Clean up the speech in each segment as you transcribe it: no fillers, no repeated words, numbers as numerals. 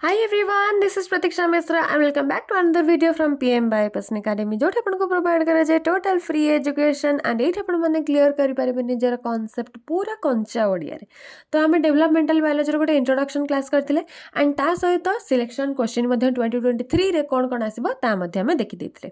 Hi everyone, this is Pratiksha Misra and welcome back to another video from PM by Passion Academy जो आपको provide करा जाए total free education and ये आपण मैंने clear करि परिबे निजर कांसेप्ट पूरा कंचा ओडिया रे। तो आम डेवलपमेंटल बायोलॉजी रो गोटे इंट्रोडक्शन क्लास करथिले एंड ता सहित सिलेक्शन क्वेश्चन मध्ये 2023 रे कोन कोन आसीबो ता मध्ये हम देखि देथिले।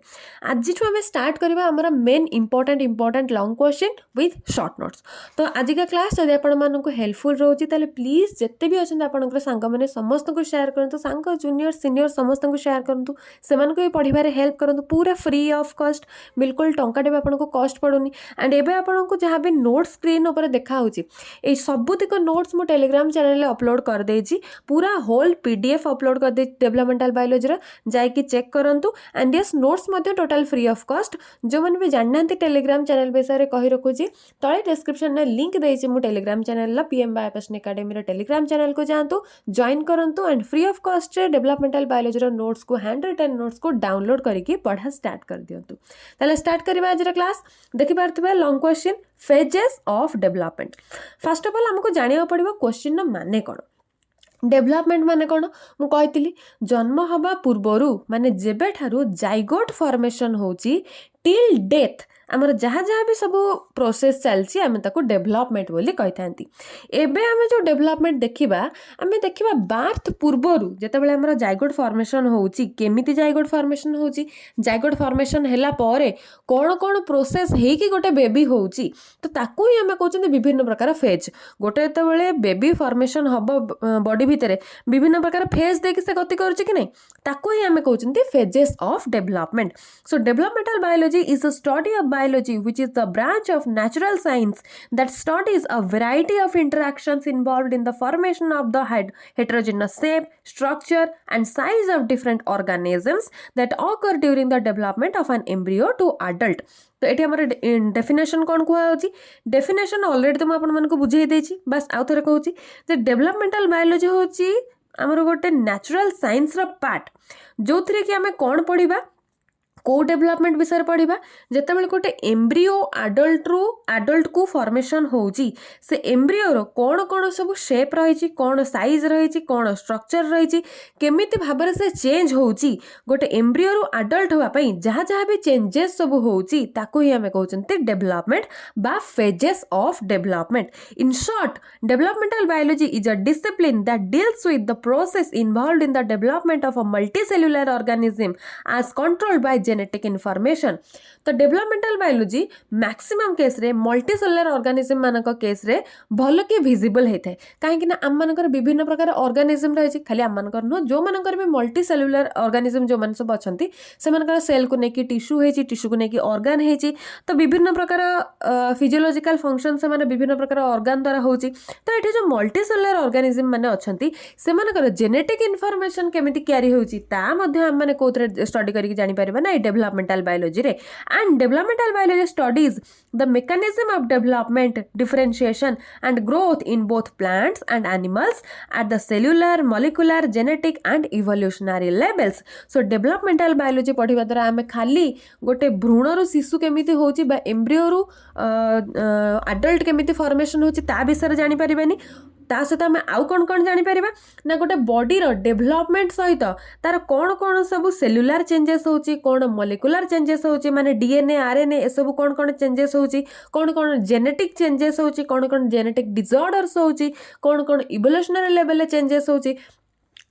आज ठु हम स्टार्ट करबा हमर main important long question with short notes. तो आज का क्लास जदि आपण मानको हेल्पफुल रहउची ताले प्लीज जत्ते भी अछन आपनकर संग माने समस्त को शेयर करंतु, सांग जूनियर सीनियर समस्त को शेयर करंतु, सेमान को भी पढ़िबारे हेल्प करंतु पूरा फ्री ऑफ कॉस्ट, बिल्कुल टंका डेबे आपनको कॉस्ट पड़ोनी। एंड एबे आपनको जहाँ भी नोट स्क्रीन ऊपर देखा होची ए सबुतिक नोट्स मु टेलीग्राम चैनल रे अपलोड कर देछि, पूरा होल पीडीएफ अपलोड कर दे डेवलपमेंटल बायोलॉजी रा, जाय कि चेक करंतु। एंड यस नोट्स मध्ये टोटल फ्री ऑफ कॉस्ट। जो मन भी जाननांती टेलीग्राम चैनल विषय रे कहि रखुची तळे डिस्क्रिप्शन में लिंक देछि मु टेलीग्राम चैनल ला पीएम बाय पैशन एकेडमी रे टेलीग्राम चैनल को जानतु, जॉइन करंतु एंड फ्री ऑफ कॉस्ट रे डेवलपमेंटल बायोलॉजी रो नोट्स को हैंड रिटन नोट्स को डाउनलोड करके पढ़ा स्टार्ट कर दियंतु। ताले स्टार्ट करबा आज रा क्लास। देखि पारथबे long question phases of development. First of all हमको जानिया पड़िबो क्वेश्चन न माने कोन, डेवलपमेंट माने कौन मु कही जन्म हवा पूर्वरु माने जेबे ठारू जाइगोट फॉर्मेशन होची टिल डेथ आमर जहाँ जहाँ भी सब प्रोसेस चलती आम ताको डेवलपमेंट बोली कही थांती। एबे आमे जो डेवलपमेंट देखिबा आमे देखिबा बार्थ पूर्वरु जेतेबेले हमर जाइगोट फॉर्मेशन होची केमिति जाइगोट फॉर्मेशन होची, जाइगोट फॉर्मेशन हैला पारे कोन कोन प्रोसेस हेकी गोटे बेबी होची, तो ताको ही आमे कहउछन विभिन्न प्रकार फेज। गोटे जेतेबेले बेबी फॉर्मेशन हबो बॉडी भितरे विभिन्न प्रकार फेज देखि से गति करूची कि नै, ताको ही आमे कहउछन phases of development. So developmental biology is a study of biology, which is the branch of natural science that studies a variety of interactions involved in the formation of the heterogeneous shape, structure and size of different organisms that occur during the development of an embryo to adult। तो ये हमारे definition कौन कहुच्छी, definition already तो मुझे आपको बुझे देछि, बस आउ थे कहूँ डेवलपमेंटल बायोलॉजी होची आमर गोटे नेचुरल साइंस रा पार्ट, जो थी कि आम कौन पढ़ा को डेवलपमेंट विषय पढ़ा जितेबाला गोटे एम्ब्रियो आडल्ट को फॉर्मेशन होची से एम्ब्रियो रो कौन कौन सब शेप रही, कौन साइज रही, कौन स्ट्रक्चर रही, केमिति भाव से चेंज होची गोटे एम्ब्रियो रो आडल्ट होगा पई जहाँ जहाँ भी चेंजेस सब होची ताको ही हमें कहउछन्ते डेवलपमेंट बा phases of development. In short developmental biology is a discipline that deals with the process involved in the development of a multicellular organism as controlled by genetic information. तो डेवलपमेंटल बायोलॉजी मैक्सिमम केस रे multicellular organism मानक case रे भलो के visible हेथे, काहेकि ना आम मानकर विभिन्न प्रकार ऑर्गेनिज्म रही, खाली आम मानकर नो जो मानकर भी मल्टीसेल्युलर ऑर्गेनिज्म जो मान सब अछंती से मानकर सेल को नेकी टिश्यू हेची, टिश्यू को नेकी ऑर्गन हेची, तो विभिन्न प्रकार फिजियोलॉजिकल फंक्शन से माने विभिन्न प्रकार ऑर्गन द्वारा होची। तो एठी जो मल्टीसेल्युलर ऑर्गेनिज्म माने अछंती से मानकर जेनेटिक इनफॉरमेशन केमिति क्यारी होची ता मध्ये हम माने कोथरे स्टडी करिक जानि परिबा ना डेवलपमेंटल बायोलॉजी रे। And developmental biology studies the mechanism of development, differentiation and growth in both plants and animals at the cellular, molecular, genetic and evolutionary levels. So developmental biology पढ़िबा द्वारा आमे खाली गोटे भ्रूण रु शिशु केमिति होची बा एम्ब्रियो रु एडल्ट केमिति फॉर्मेशन होची ता विषय जानि परिबानी, ता सहित आम आउ कौन कौन जापर ना गोटे बॉडीर डेवलपमेंट सहित तार कौन कौन सब सेल्युलर चेंजेस होची, कौन मॉलिक्यूलर चेंजेस होची माने डीएनए आरएनए ए सब कौन कौन चेंजेस होची, कौन कौन जेनेटिक चेंजेस होची, कौन कौन जेनेटिक डिसऑर्डर्स होची, कौन कौन इवोल्यूशनरी लेवल चेंजेस होची।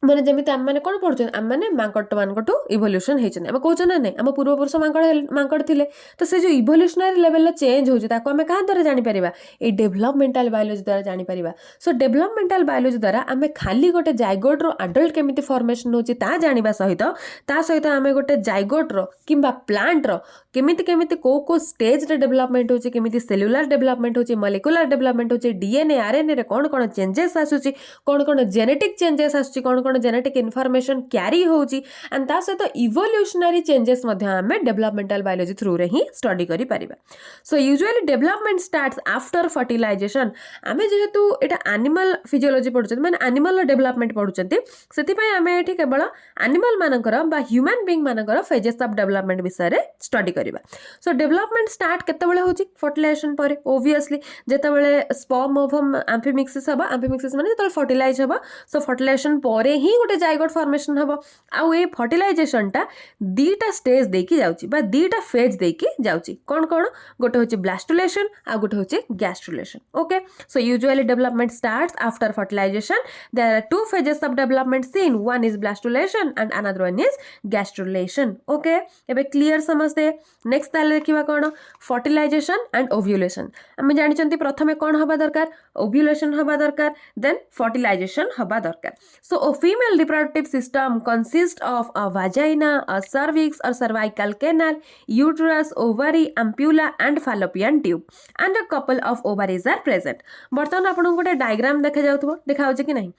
माने जमी आम मैंने कौन पढ़ुन आम मैंने मांकड़ मानकठू इवोल्यूशन होती आम कौन ना नहीं आम पूर्वपुरुष मांकड़ थे, तो से जो इवोल्यूशनरी लेवल चेंज होती आम क्या द्वारा जापर ये डेवलपमेंटल बायोलॉजी द्वारा जापर। सो डेवलपमेंटल बायोलॉजी द्वारा आम खाली गोटे जाइगोट रो आडल्ट केमिति फॉर्मेशन होची ता जानिबा सहित आम गोटे जाइगोट रो किंबा प्लांट रो केमिति केमिति को स्टेज रे डेवलपमेंट होची, केमिति सेल्युलर डेवलपमेंट होची, मॉलिक्यूलर डेवलपमेंट होची, डीएनए आरएनए रे कौन कौन चेंजेस आसुची, कौन कौन जेनेटिक चेंजेस आसुची, कौन जेनेटिक इनफॉरमेशन क्यारी होची एंड ता सहित इवोल्यूशनरी चेंजेस मध्ये आमे डेवलपमेंटल बायोलॉजी थ्रू रे ही स्टडी करि परिबा। So usually development starts after fertilization. आमे जेहेतु एटा एनिमल फिजियोलॉजी पढुछत माने एनिमल डेवलपमेंट पढुछंती, सेति पय आमे एठी केवल एनिमल मानकर बा ह्यूमन बीइंग मानकर फेजेस ऑफ डेवलपमेंट विषय रे स्टडी करिबा। सो डेवलपमेंट स्टार्ट केतेबेले होची फर्टिलाइजेशन परे, ओब्वियसली जेतेबेले स्पर्म ओवम एम्फीमिक्सिस हबा, एम्फीमिक्सिस माने जेतेबेले फर्टिलाइज हबा, सो फर्टिलाइजेशन परे ही गोटे जाइगोट फॉर्मेशन हम आउ ये फर्टिलाइजेशनटा दीटा स्टेज देकी जाउची बा दीटा फेज देकी जाउची कौन कौन गोटे होची ब्लास्टुलेशन आ गोटे होची gastrulation okay so usually development starts after fertilisation there are two phases of development seen one is blastulation and another one is gastrulation okay एबे क्लियर समझते नेक्स्ट ताले देखिबा कौन फर्टिलाइजेशन एंड ओव्यूलेशन आम जानी प्रथमे कौन हवा दरकार ओव्यूलेशन हवा दरकार देन फर्टिलाइजेशन हवा दरकार so a female reproductive system consist of a vagina a cervix or cervical canal uterus ovary ampulla and fallopian tube and a couple of ovaries are present बर्तमान आपन गोटे डायग्राम देखा जाउथबो देखा होचे कि नहीं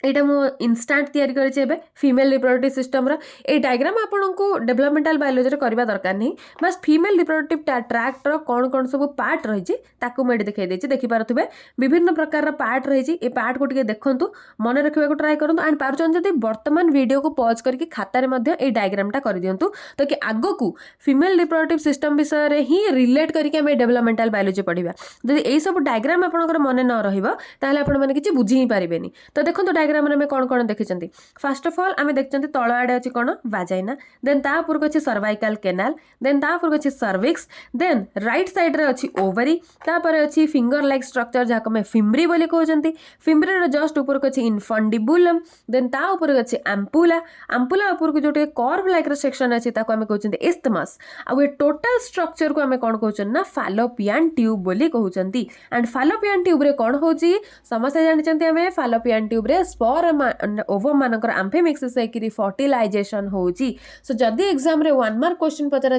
एटा मो इंस्टांट तैयारी करेछे एबे फीमेल रिप्रोडक्टिव सिस्टम रा ए डायग्राम आपन को डेवलपमेंटल बायोलॉजी रे करबा दरकार नहीं बस फीमेल रिप्रोडक्टिव ट्रैक्ट रो कौन सब पार्ट रही छि ताकू मैं देखै देछि देखि पारथुबे विभिन्न प्रकार रा पार्ट रही छि ए पार्ट को टिके देखंतु मन रखबा को ट्राई करंतु एंड पारुचन जदि वर्तमान वीडियो को पॉज करके खाता रे मध्ये ए डायग्राम टा कर दियंतु तो कि आगो को फीमेल रिप्रोडक्टिव सिस्टम विषय रे ही रिलेट करके हम डेवलपमेंटल बायोलॉजी पढिबा जदि ए सब डायग्राम आपनकर मन न रहिबो ताहले आपन माने किछि बुझी ही पारिबेनी तो देखंतु डायग्राम में कौन कौन देखिं फर्स्ट ऑफ ऑल आम देखते तल आड़े अच्छी कौन वाजाइना देन तापूर्व अच्छी सर्वाइकल कैनाल देन तापूर्व अच्छी सर्विक्स देन राइट साइड रे अच्छी ओवरी तापर अच्छी फिंगर लाइक स्ट्रक्चर जहाँ को फिम्ब्री बोली कहते फिम्ब्री जस्ट ऊपर अच्छी इनफंडिबुलम देन ता ऊपर अच्छी एम्पुला एम्पुला ऊपर को जो कर्व लाइक सेक्शन अच्छी आम कहते इस्थमस आ टोटल स्ट्रक्चर को आम कौन कहते ना फालोपियन ट्यूब बोली कहते एंड फालोपियन ट्यूब रे कौन होची समस्या जानते आम फालोपियन ट्यूब रे स्पर ओवम मानकर आम्फेमिक्सिस होकरी फर्टिलाइजेशन होची सो जदि एग्जाम रे 1 मार्क क्वेश्चन पचरा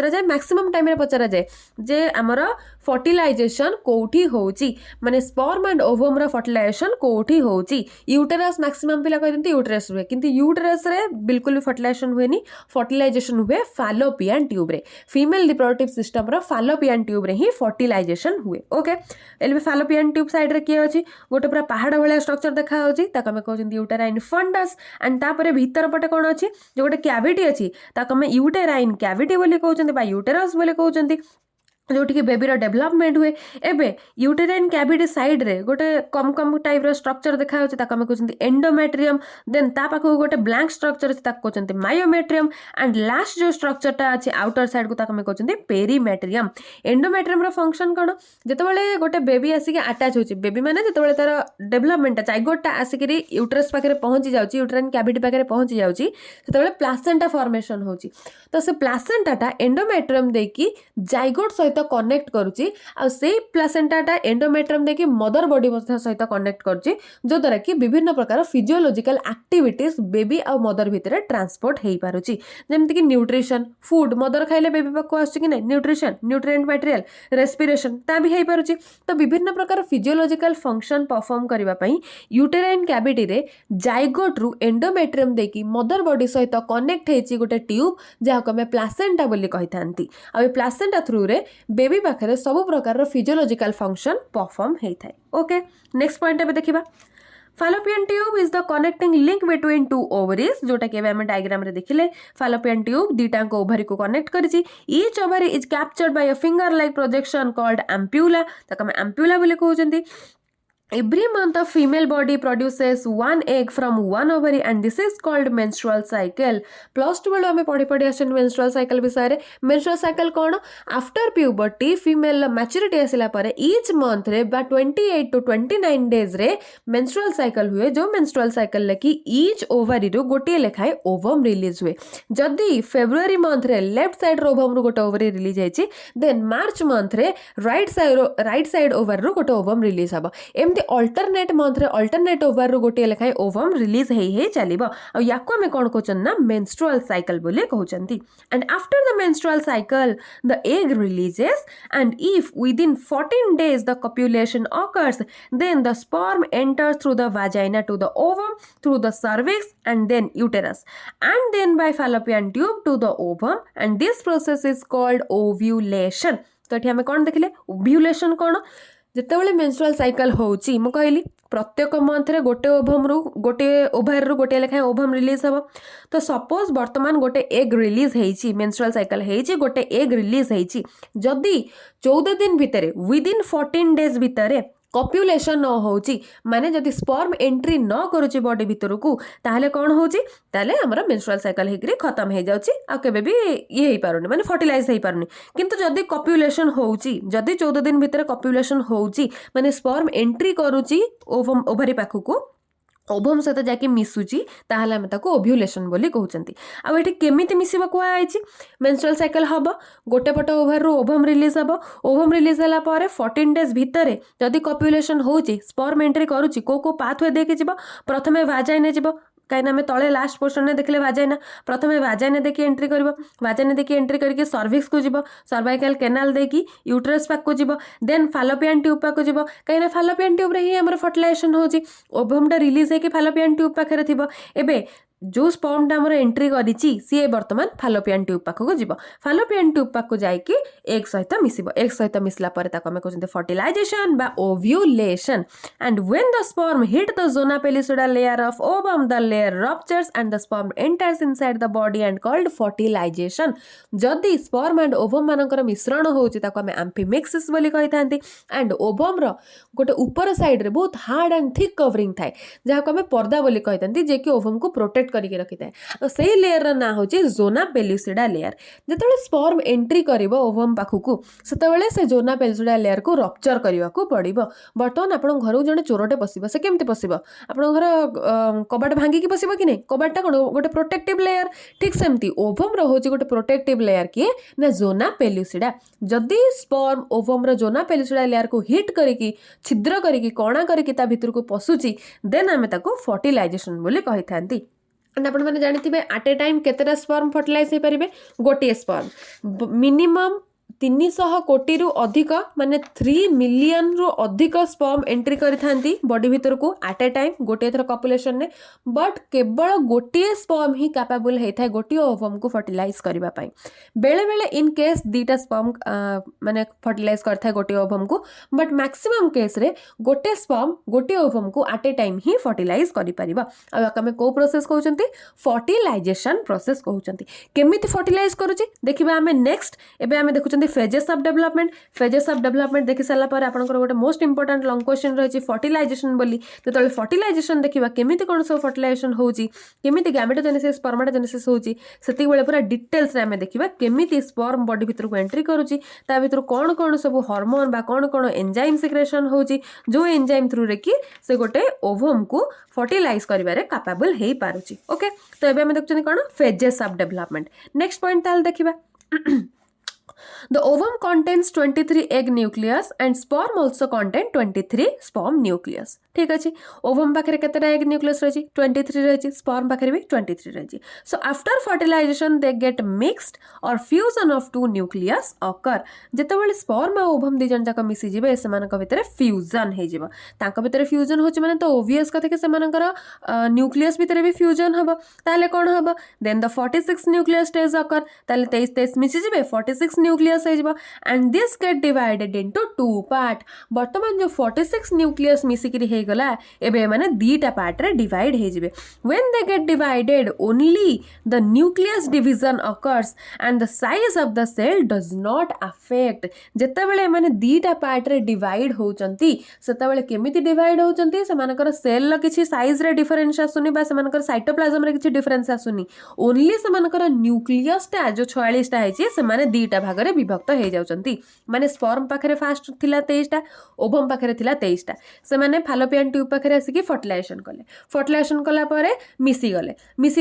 जाए मैक्सिमम टाइम रे पचरा जाए जे हमर फर्टिलाइजेशन कोठी होची माने स्पर्म एंड ओवम रा फर्टिलाइजेशन कोठी होची यूटेरस मैक्सिमम पिला कहते यूटेरस हुए किंतु यूटेरस रे बिल्कुल भी फर्टिलाइजेशन हुए नहीं फर्टिलाइजेशन हुए फालोपियन ट्यूब रे फीमेल रिप्रोडक्टिव सिस्टम रा फालोपियन ट्यूब रे ही फर्टिलाइजेशन हुए ओके एलबे फालोपियन ट्यूब साइड रे के अछि गोटे पूरा पहाड़ वाला स्ट्रक्चर देखा होची ताका हम कहते यूटेराइन फंडस एंड तापर भीतर पटे कौन अच्छी जो गोटे कैविटी अच्छी ताको हम यूटेराइन कैविटी बोली कहते बा यूटेरस बोली कहते जोटि बेबी रो डेवलपमेंट हुए एबे यूटेराइन कैविटी साइड रे गोटे कम कम टाइप रो स्ट्रक्चर देखा होची ताको हम कहते एंडोमेट्रियम देन ता पाखो गोटे ब्लैंक स्ट्रक्चर अछि ताको कहते मायोमेट्रियम एंड लास्ट जो स्ट्रक्चर टा अछि आउटर साइड को ताको हम कहते पेरीमेट्रियम एंडोमेट्रियम रो फंक्शन कोन जेतेबेले गोटे बेबी आसी के अटैच होची बेबी माने जेतेबेले तार डेवलपमेंट जाइगोट टा आसी के यूटेरस पाखरे पहुंची जाउची यूटेराइन कैविटी पाखरे पहुंची जाउची जेतेबेले प्लासेंटा फॉर्मेशन होची तो से प्लासेंटा टा एंडोमेट्रियम देकी जाइगोट सहित कनेक्ट करुची आ से प्लासेंटाटा एंडोमेट्रियम देखि मदर बॉडी सहित कनेक्ट करुची जो द्वारा कि विभिन्न प्रकार फिजियोलॉजिकल एक्टिविटीज बेबी आ मदर भितर ट्रांसपोर्ट हेई पारुची जेमति कि न्यूट्रिशन फूड मदर खाइले बेबी पाखो आछी कि नै न्यूट्रिशन न्यूट्रिएंट मटेरियल रेस्पिरेशन ता भी हेई पारुची तो विभिन्न प्रकार फिजियोलॉजिकल फंक्शन परफॉर्म करबा पई यूटेराइन कैविटी रे जाइगोट रु एंडोमेट्रियम देखि मदर बॉडी सहित कनेक्ट हेची गोटे ट्यूब जहा को हम प्लासेंटा बोली कहिथांती आ प्लासेंटा थ्रू रे बेबी पाखरे सब प्रकार फिजियोलॉजिकल फंक्शन परफॉर्म होता है ओके नेक्स्ट पॉइंट एबे देखिबा fallopian tube is the connecting link between two ovaries जोटा कि आम डायग्राम रे देखिले फालोपियन ट्यूब दीटा ओवरी को कनेक्ट करिछि each ovary is captured by a finger like projection called ampulla ताको हम एम्प्यूला बोली कहउछंती Every month a female body produces one egg from one ovary and this is called menstrual cycle. Plus 2 बेलो हमें पढ़ी पढ़ी आछन menstrual cycle विषय रे menstrual cycle कोन after puberty female maturity आसिला परे each month रे बा 28 to 29 days रे menstrual cycle हुए जो menstrual cycle लेकी each ovary रो गोटे लेखाए ovum release हुए जदी February month रे left side रो ovum रो गोटे ovary release जायछि then March month रे right side ovary रो गोटे ovum release हबो एमती अल्टरनेट मंथ रे अल्टरनेट ओवर रो गोटे लेखाय ओवम रिलीज हे चलिबो आ याको में कोन कहचन ना मेंस्ट्रुअल साइकिल बोले कहचंती and after the menstrual cycle the egg releases and if within 14 days the copulation occurs then the sperm enters through the vagina to the ovum through the cervix and then uterus and then by fallopian tube to the ovum and this process is called ovulation तो एठी हमें कोन देखिले ovulation कोन जेतेबेले menstrual cycle होउची म कहली प्रत्येक month रे गोटे ओवम रु गोटे ओभार रु गोटे लेखाय ओवम रिलीज हबो तो सपोज वर्तमान गोटे एग रिलीज हेची मेंस्ट्रुअल साइकिल हेची गोटे एग रिलीज हेची जदी 14 दिन भितरे विदिन 14 days भितरे कप्युलेशन न होची माने जदि स्पर्म एंट्री न करूची बॉडी भितर को ताहले कौन होची ताहले हमर मेंस्ट्रुअल साइकिल हेकरी खत्म हे जाउची आ केबे भी ये हे पारुनी माने फर्टिलाइज हे पारुनी किंतु जदि कप्युलेशन होची जदि 14 दिन भितर कप्युलेशन होची माने स्पर्म एंट्री करूची ओवरी पाखु को ओभम सहित जाकि मिसुची ताहले हम ताको ओव्यूलेशन बोली कहउचंती आ एठी केमिति मिसिबा को आइची मेंस्ट्रुअल साइकिल हबो गोटे पट ओभर रो ओभम रिलीज हबो ओभम रिलीज हला पारे 14 डेज भितरे जदि कप्युलेशन होची स्पर्म एंट्री करूची को पाथवे देके जिवो प्रथमे वाजाइने जिवो कहीं आम तले लास्ट पोर्शन में देखले वाजाइना प्रथम वाजाइना देखिए एंट्री कर वाजाइना देखिए एंट्री करके सर्विक्स को जीव सर्वाइकल केनाल देकी यूट्रस पाक को जीव देन फालोपियन ट्यूब पाक को जीव कहीं फालोपियन ट्यूब रे ही हमर फर्टिलाइजेशन होची ओभमटा रिलीज होगी फालोपियन ट्यूब पाखे थिबो एबे जो स्पर्मटा हमर एंट्री करिछि सी वर्तमान फालोपियन ट्यूब पाखक जीव फालोपियन ट्यूब पाखक जाइकी एग सहित मिसिबो एग सहित मिसला परे ताको हम कहते फर्टिलाइजेशन बा ovulation and when the sperm hit the zona pellucida layer of ovum the layer ruptures and the sperm enters inside the body and called fertilization जदि स्पर्म एंड ओवम मानकर मिश्रण होउछि ताको हम एम्फीमेक्सिस बोली कहिथांती एंड ओवम रो गोटे ऊपर साइड रे बहुत हार्ड एंड थिक कवरिंग थाए जहाको हम पर्दा बोली कहिथांती जे कि ओवम को प्रोटेक्ट करके रखी थाए तो सही लेयर रा ना होची जोना पेलिसिडा लेयर जेतबेले स्पर्म एंट्री करिवो ओवम पाखुकू सेतबेले से जोना पेलिसिडा लेयर को रप्चर करबा को पड़िबो बर्तमान आपण घर जने चोरटे पसिबो से केमते पसिबो आपण घर कबाट भांगी की पसिबो कि नै कबाटटा कोन गोटे प्रोटेक्टिव लेयर ठीक सेमती ओवम रो होची गोटे प्रोटेक्टिव लेयर की ना जोना पेलिसिडा जदी स्पर्म ओवम रो जोना पेलिसिडा लेयर को हिट करिकी छिद्र करिकी कणा करिकी ता भितर को पसुची देन आमे ताको फर्टिलाइजेशन बोली कहि थांती आपण मैंने जानी आट ए टाइम केतेटा स्पर्म फर्टिलाइज हो पारे गोटे स्पर्म मिनिमम 300 कोटी रु अधिक माने 3 मिलियन रु अधिक स्पर्म एंट्री करिथांती बॉडी भीतर को आट ए टाइम गोटे थर पॉपुलेशन ने बट केवल गोटे स्पर्म ही कैपेबल होता है गोटे ओवम को फर्टिलाइज करबा पई बेले बेले इन केस दीटा स्पर्म माने फर्टिलाइज करता है गोटे ओवम को बट मैक्सिमम केस रे गोटे स्पर्म गोटे ओवम को आट ए टाइम ही फर्टिलाइज करि परिबा आ आमे को प्रोसेस कहउचंती फर्टिलाइजेशन प्रोसेस कहउचंती केमिति फर्टिलाइज करूची देखिबा आमे नेक्स्ट एबे आमे देखुचंती फेजेस ऑफ डेवलपमेंट देखि साला पर आपनकर गोटे मोस्ट इंपोर्टेंट लॉन्ग क्वेश्चन रहिछि फर्टिलाइजेशन बोली जेतले फर्टिलाइजेशन देखिबा केमिति कोन सब फर्टिलाइजेशन होउची केमिति गैमेटोजेनेसिस स्पर्मेटोजेनेसिस होउची सेति बेले पूरा डिटेल्स रे हमें देखिबा केमिति स्पर्म बॉडी भीतर को एंट्री करूची ता भीतर कोन सब हार्मोन बा कोन एंजाइम सिक्रेशन होउची जो एंजाइम थ्रू रे कि से गोटे ओवम को फर्टिलाइज करिबारे कैपेबल हेई पारुची ओके तो एबे हमें देखछनी कोन phases of development next point ताल देखिबा The ovum contains 23 egg nucleus and sperm also contain 23 sperm nucleus. ठीक अच्छे ओवम पाखे केतेटा एग न्यूक्लियस रही 23 रही स्पर्म पाखे भी 23 रही so after fertilization they get mixed or fusion of two nucleus occur जेतेबेले स्पर्म आ ओवम दी जन जाक मिसी जिवे सेमानक भितरे फ्यूजन हे जिवो तांक भितरे फ्यूजन होची माने तो ओवियस कथे के सेमानकर न्यूक्लियस भितरे भी फ्यूजन हबो ताले कोन हबो then the 46 nucleus stage occur ताले 23 मिसी जिवे 46 न्यूक्लियस हे जिवो and this get divided into two part वर्तमान जो 46 न्यूक्लियस मिसिकरी गला एबे माने दीटा पार्ट रे डिवाइड हे जिवे when they get divided only the nucleus division occurs and the size of the cell does not affect जेतेबेले माने दीटा पार्ट रे डिवाइड होचंती सेतेबेले केमिति डिवाइड होचंती सेमानकर सेल ल किछि साइज रे डिफरेंस आसुनी बा सेमानकर साइटोप्लाज्म रे किछि डिफरेंस आसुनी ओनली सेमानकर न्यूक्लियस टा जो 46 टा हेछि से माने दीटा भाग रे विभक्त हे जाउचंती माने स्पर्म पाखरे फास्ट थिला 23 टा ओवम पाखरे थिला 23 टा से माने फालोपियन ट्यूब पाखरे आसिकी फर्टिलाइजेशन कला परे मिसी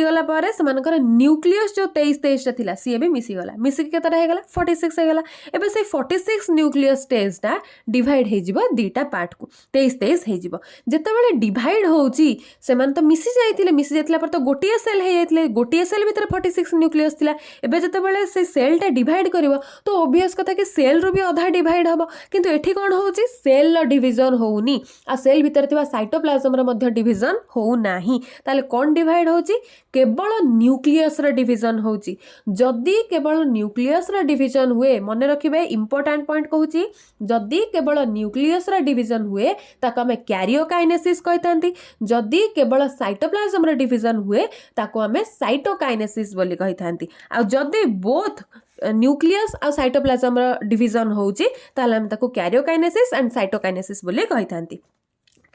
गला परे सेमानकर न्यूक्लियस जो 23 टा थिला सी भी मिसी केतरा हे गला 46 हे गला एबे से 46 न्यूक्लियस स्टेज टा डिवाइड हे जिवो दीटा पार्ट को 23 हे जिवो जेतेबेले डिवाइड होउची सेमान तो मिसी जाइतिला पर तो गोटिए सेल हे जाइतिले गोटिए सेल भीतर 46 न्यूक्लियस थिला एबे जेतेबेले से सेल टा डिवाइड करिवो तो ऑब्वियस कथा कि सेल रो भी आधा डिवाइड हबो किंतु एठी कोन होउची सेल लो डिवीजन होउनी आ सेल भीतर थिबा साइटोप्लाज्म रे मध्य डिवीजन होउ नाही ताले कोन डिवाइड होउची केवल न्यूक्लियस रे डिवीजन होउची जदी केवल न्यूक्लियस रे डिवीजन हुए मने रखिबे इंपोर्टेंट पॉइंट कहूची जदी केवल न्यूक्लियस रे डिवीजन हुए ताको हमें कैरियोकाइनेसिस कहतांती जदी केवल साइटोप्लाज्म रे डिवीजन हुए ताको हमें साइटोकाइनेसिस बोली कहतांती आ जदी बोथ न्यूक्लियस आ साइटोप्लाज्म डिविजन होउची ताले हम ताको कैरियोकाइनेसिस एंड साइटोकाइनेसिस बोली कहिथांती।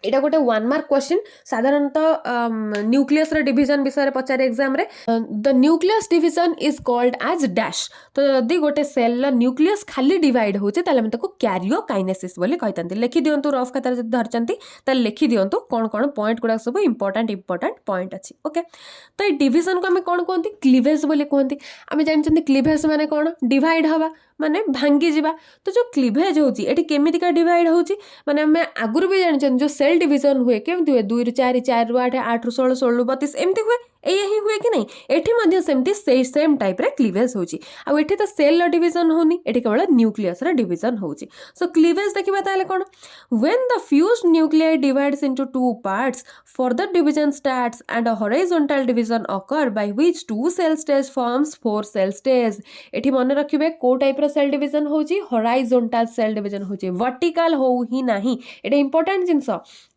एटा गोटे 1 मार्क क्वेश्चन साधारणतः न्यूक्लियस डिविजन विषय पचारे एग्जाम रे the nucleus division is called as dash. तो यदि गोटे सेल न्यूक्लियस खाली डिवाइड होचे ताले हम ताको कैरियोकाइनेसिस बोली कहितांती। लिखि दियंतु रफ खातार जदि धरचंती ताले लिखि दियंतु कोन कोन पॉइंट गुडा सब इंपोर्टेंट पॉइंट अछि। ओके, तो ए डिविजन को हम कोन कोनती क्लीवेज बोली कहंती। हम जानचंती क्लीवेज माने कोन डिवाइड हवा माने भांगी जिबा। तो जो क्लीवेज होची एठी केमिति का डिवाइड होची माने हम आगुर भी जानचन जो सेल डिविजन हुए केमति हुए 2 रु 4 4 रु 8 8 रु 16 16 रु 32 एमति हुए एया ही हुए कि नहीं। एठी मध्ये सेमति सेम टाइप रे क्लीवेज होची। आ एठी तो सेल डिविजन होनी एठी केवल न्यूक्लियस रे डिविजन होची। सो क्लीवेज देखिबा ताले कोन when the fused nuclei divides into two parts further division starts and a horizontal division occur by which two cell stage forms four cell stage. एठी मन रखिबे को टाइप रो सेल डिविजन होची हॉरिजॉन्टल सेल डिविजन होची vertical हो ही नाही। एटा इंपोर्टेंट जिंस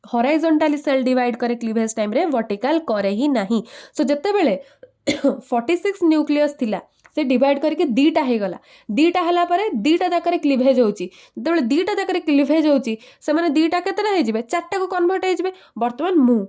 हॉरिजॉन्टली सेल डिवाइड करे क्लीवेज टाइम रे वर्टिकल करे ही नाही। सो जते बेले 46 न्यूक्लियस थिला से डिवाइड करके दीटा हे गला दीटा हला परे दीटा जाकर क्लीवेज होची। जते बेले दीटा जाकर क्लीवेज होची से माने दीटा केतेटा हे जिवे चारटा को कन्वर्ट हे जिवे। वर्तमान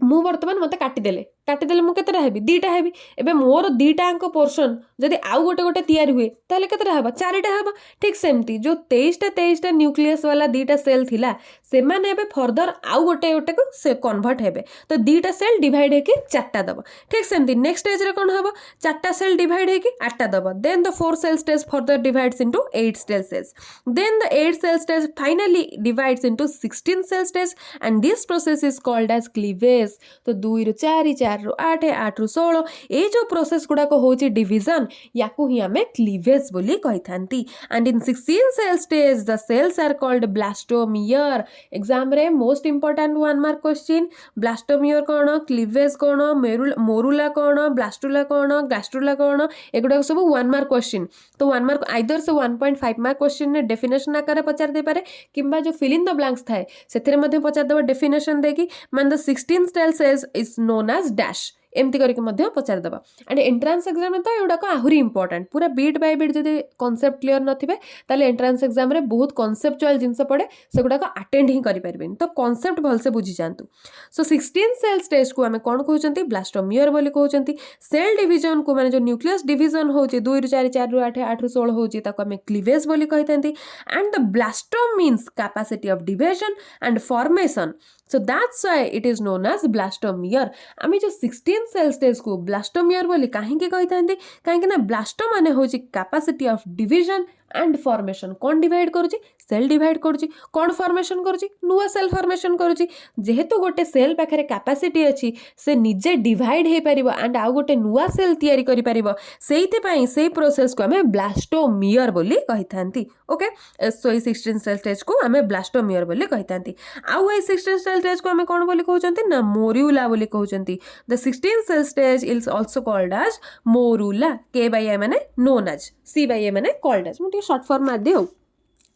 मु वर्तमान मते काटी देले मु केतेटा हेबी दीटा हेबी। एबे मोर दीटा अंक पोर्शन जदि आउ गोटे गोटे तैयारी हुए ताले केतेटा हेबा चारिटा हेबा। ठीक सेमती जो 23टा न्यूक्लियस वाला दीटा सेल थिला से माने एबे फर्दर आउ गोटे गोटे को से कन्वर्ट हेबे। तो दीटा सेल डिवाइड हेके चारटा दबो। ठीक सेमती नेक्स्ट स्टेज रे कोन हबो चारटा सेल डिवाइड हेके आठटा दबो। Then the 4 cell stage further divides into 8 cell stage. Then the 8 cell stage finally divides into 16 cell stage and this process is called as cleavage. तो 2 रु 4 4 रु 8 8 रु 16 ए जो प्रोसेस गुडा को होची डिवीजन याकू ही हमें क्लीवेज बोली कहिथांती। And in 16 cell stage the cells are called blastomere. Exam रे most important 1 mark question blastomere कोन क्लीवेज कोन मोरुला कोन ब्लास्टुला कोन गास्ट्रुला कोन एगुडा सब 1 मार्क क्वेश्चन। तो 1 मार्क आइदर से 1.5 मार्क क्वेश्चन ने डेफिनेशन आकार पचार दे पारे किंबा जो फिल इन द ब्लैंक्स थाए सेथिरे मध्ये पचार देबा डेफिनेशन देकी मान the 16 cell cells is known as dash एमती करके मध्य पचार दबा। एंड एंट्रांस एग्जाम तो एगुड़ा आहुरी इंपोर्टेंट पूरा बीट बाय बीट जब कॉन्सेप्ट क्लियर नथिबे ताले एंट्रांस एग्जाम रे बहुत कॉन्सेप्चुअल जिंस पड़े सेगुड़ा अटेंड ही करि परिबेन। तो कॉन्सेप्ट भलसे बुझी जांतु। सो 16 सेल स्टेज को हमें कोन कहउचंती ब्लास्टोमियर बोली कहउचंती। सेल डिवीजन को माने जो न्यूक्लियस डिवीजन होची 2 रु 4 4 रु 8 8 रु 16 होची ताको हमें क्लीवेज बोली कहिथांती। And the blastomere means capacity of division and formation. So that's why it is known as blastomer। आमी जो 16 सेल स्टेज को ब्लास्टोमियर बोली काहे के कहिथांती काहे ना ब्लास्टो माने होची capacity of division and formation. कौन डिवाइड करूची सेल डिवाइड करूची कौन फॉर्मेशन करूची नुआ सेल फॉर्मेशन करूची। जेहेतु गोटे सेल पाखरे कैपेसिटी अछि से निजे डिवाइड हे परिबो एंड आ गोटे नुआ सेल तयारी करि परिबो सेइते पई सेई प्रोसेस को हमें ब्लास्टोमियर बोली कहिथांती। ओके, सो 16 सेल स्टेज को हमें ब्लास्टोमियर बोली कहिथांती। आउ ए 16 सेल स्टेज को हमें कौन बोली कहउचंती ना मोरुला बोली कहउचंती। The 16 cell stage is also called as morula. K by A माने known as C by A माने कॉल्ड एज। मुटी शॉर्ट फॉर्म मार दियो।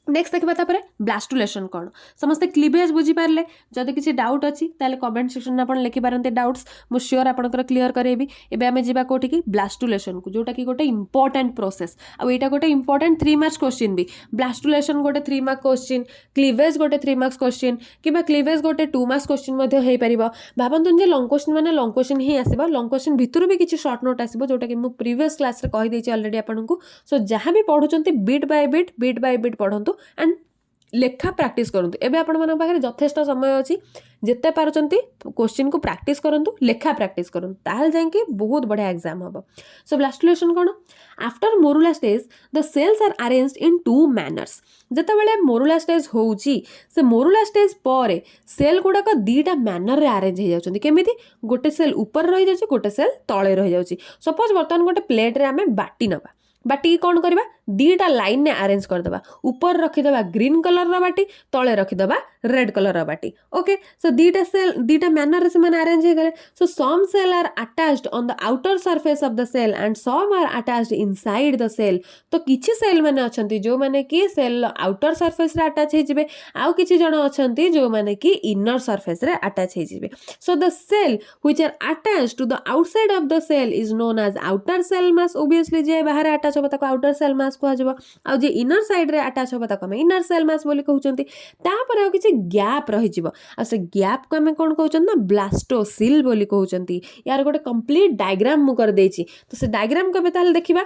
नेक्स्ट देखा तापर ब्लास्टुलेशन कौन समस्ते क्लीवेज बुझी पारे जदि किसी डाउट अच्छी ताले कमेंट सेक्शन में आपण लिखि पारंते डाउट्स मु श्योर आपनकर क्लियर करेबी। एबे आमे जिबा कोठी की ब्लास्टुलेशन को जोटा की गोटे इंपोर्टेंट प्रोसेस आ एटा गोटे इंपोर्टेंट 3 मार्क्स क्वेश्चन भी। ब्लास्टुलेशन गोटे 3 मार्क क्वेश्चन क्लीवेज गोटे 3 मार्क्स क्वेश्चन किबा क्लीवेज गोटे 2 मार्क्स क्वेश्चन मध्ये हेई परिबो। भाबंतु जे लॉन्ग क्वेश्चन माने लॉन्ग क्वेश्चन ही आसीबो लॉन्ग क्वेश्चन भितरु भी किछि शॉर्ट नोट आसीबो जोटा कि मु प्रीवियस क्लास रे कहि देछि ऑलरेडी आपनकु। सो जहां भी पढुचंती बीट बाय बीट पढंतु एंड लेखा प्रैक्टिस करंतु। एबे आपण मन पाखरे यथेष्ट समय अछि जेते पारचंती क्वेश्चन को प्रैक्टिस करंतु लेखा प्रैक्टिस करंतु ताल जाय कि बहुत बढ़िया एग्जाम हबो। सो ब्लास्टुलेशन कोन after morula stage the cells are arranged in 2 manners. जते बेले मोरुला स्टेज होउची से मोरुला स्टेज परे सेल गुडा को दीटा मैनर रे अरेंज हे जाउछंती। केमिति गोटे सेल ऊपर रहि जाउची गोटे सेल तळे रहि जाउची। सपोज वर्तमान गोटे प्लेट रे हमें बाटी नबा बाटी कौन करवा दीटा लाइन ने अरेंज कर देबा ऊपर रखिदेबा ग्रीन कलर रो बाटी तळे रखिदेबा रेड कलर रो बाटी। ओके, सो दीटा सेल दीटा मैनर रे से माने अरेंज हे गले। So some cell are attached on the outer surface of the cell and some are attached inside the cell. तो किछि सेल माने अछंती जो माने कि सेल आउटर सरफेस रे अटैच हे जिवे आउ किछि जण अछंती जो माने कि इनर सरफेस रे अटैच हे जिवे। So the cell which are attached to the outside of the cell is known as outer cell mass. Obviously जे बाहर अटैच आटाच हम ताको आउटर सेल मास कहजिवो आ जे इनर साइड रे अटैच हम ताको हम इनर सेल मास बोली कहउचंती तापर आ किछि गैप रहि जिवो आ से गैप को हम कोन कहउचन ना ब्लास्टोसिल बोली कहउचंती यार गोटे कंप्लीट डायग्राम मु कर देछि तो से डायग्राम को ताल देखिबा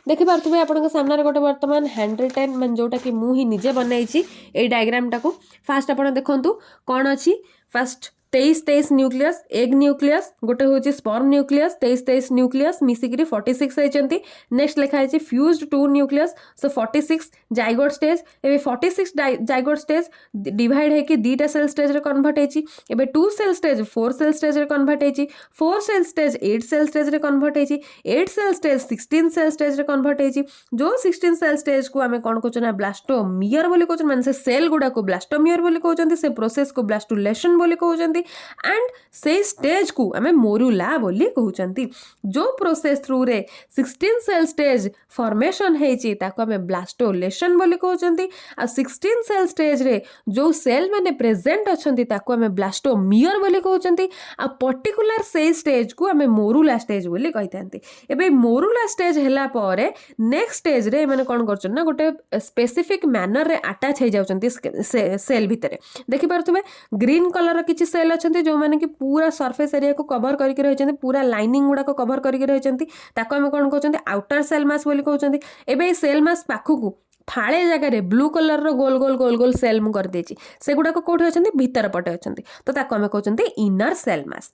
देखि पार्थुबे आपन सामने गोटे वर्तमान हैंड रिटेन मन जोटा कि मु ही निजे बनैछि ए डायग्राम टाको फास्ट आपन देखंतु कोन अछि फर्स्ट 23 न्यूक्लियस एग न्यूक्लियस गोटे होची स्पर्म न्यूक्लियस 23 न्यूक्लियस मिसिकरी 46 होइचंती नेक्स्ट लिखा है fused 2 nucleus so 46 zygote stage एबे 46 जाइगोट स्टेज डिवाइड है कि दीटा सेल स्टेज रे कन्वर्ट हेची एबे 2 सेल स्टेज 4 सेल स्टेज रे कन्वर्ट हेची 4 सेल स्टेज 8 सेल स्टेज रे कन्वर्ट हेची 8 सेल स्टेज 16 सेल स्टेज रे कन्वर्ट हेची जो 16 सेल स्टेज को हमें कोन कहचना ब्लास्टोमियर बोली कहचन माने से सेल गुडा को ब्लास्टोमियर बोली कहचंती से प्रोसेस को ब्लास्टुलेशन बोली कहचंती एंड से स्टेज को हमें मोरुला बोली कहउचंती जो प्रोसेस थ्रू रे 16 सेल स्टेज फॉर्मेशन हेची ताको हमें ब्लास्टोलेशन बोली कहउचंती आ 16 सेल स्टेज रे जो सेल माने प्रेजेंट अछंती ताको हमें ब्लास्टोमियर बोली कहउचंती आ पर्टिकुलर से स्टेज को हमें मोरुला स्टेज बोली कहितांती एबे मोरुला स्टेज हैला पारे नेक्स्ट स्टेज रे माने कोन करछन ना गोटे स्पेसिफिक मैनर रे अटैच हे जाउचंती सेल भितरे देखि पारथुबे ग्रीन कलर किछि सेल अछंती जो माने कि पूरा सरफेस एरिया को कवर करके रहिचंती पूरा लाइनिंग गुडा को कवर करके रहिचंती ताको हम कोन कहउचंती आउटर सेल मास बोली कहउचंती एबे सेल मास पाखु को फाळे जगह रे ब्लू कलर रो गोल गोल गोल गोल सेल मु कर देछि से गुडा को कोठी अछंती भीतर पटे अछंती तो ताको हम कहउचंती इनर सेल मास